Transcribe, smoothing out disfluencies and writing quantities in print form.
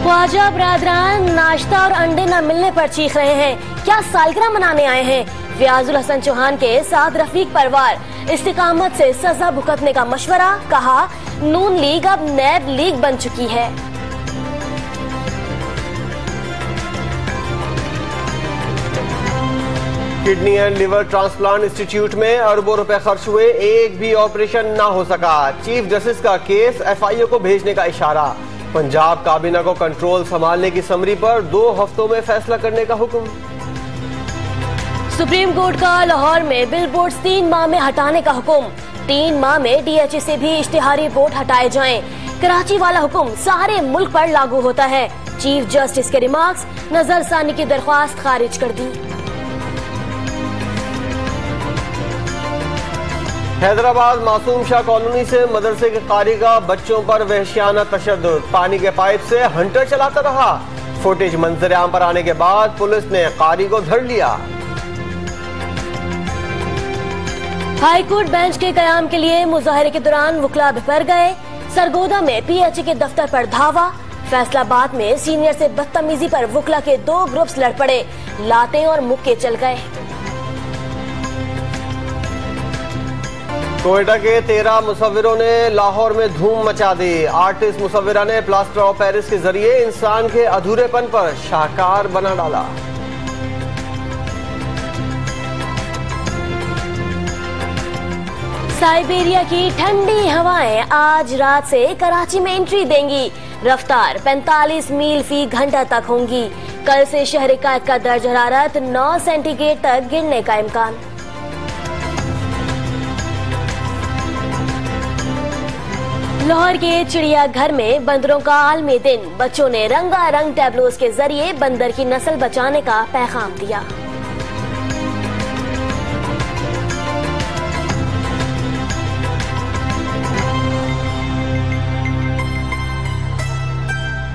ख्वाजा बरादरान नाश्ता और अंडे न मिलने पर चीख रहे हैं। क्या सालगिरह मनाने आए हैं? व्याजुल हसन चौहान के साथ रफीक परवार। इस्तिकामत से सजा भुगतने का मशवरा। कहा नून लीग अब नैब लीग बन चुकी है। Kidney and liver transplant institute में अरबों रुपए खर्च हुए, एक भी ऑपरेशन ना हो सका। चीफ जस्टिस का केस FIO को भेजने का इशारा। पंजाब काबीना को कंट्रोल संभालने की समरी पर 2 हफ्तों में फैसला करने का हुक्म। सुप्रीम कोर्ट का लाहौर में बिल बोर्ड 3 माह में हटाने का हुक्म। 3 माह में DHE से भी इश्तिहारी बोर्ड हटाए जाएं। कराची वाला हुक्म सारे मुल्क पर लागू होता है। चीफ जस्टिस के रिमार्क्स, नजरसानी की दरख्वास्त खारिज कर दी। हैदराबाद मासूम शाह कॉलोनी से मदरसे के कारी का बच्चों पर वहशियाना तशद्दुद। पानी के पाइप से हंटर चलाता रहा। फुटेज मंजर आम पर आने के बाद पुलिस ने कारी को धर लिया। हाई कोर्ट बेंच के कयाम के लिए मुजाहरे के दौरान वकला बिफर गए। सरगोदा में PHE के दफ्तर पर धावा। फैसलाबाद में सीनियर से बदतमीजी पर वकला के 2 ग्रुप्स लड़ पड़े। लाते और मुक्के चल गए। कोयटा के 13 मुसव्विरों ने लाहौर में धूम मचा दी। आर्टिस्ट मुसव्विरा ने प्लास्टर ऑफ पेरिस के जरिए इंसान के अधूरेपन पर शाहकार बना डाला। साइबेरिया की ठंडी हवाएं आज रात से कराची में एंट्री देंगी। रफ्तार 45 मील फी घंटा तक होंगी। कल से शहर का दर्ज हरारत 9 सेंटीग्रेड तक गिरने का इम्कान। लाहौर के चिड़ियाघर में बंदरों का आलमी दिन। बच्चों ने रंगारंग टैबलोस के जरिए बंदर की नस्ल बचाने का पैगाम दिया।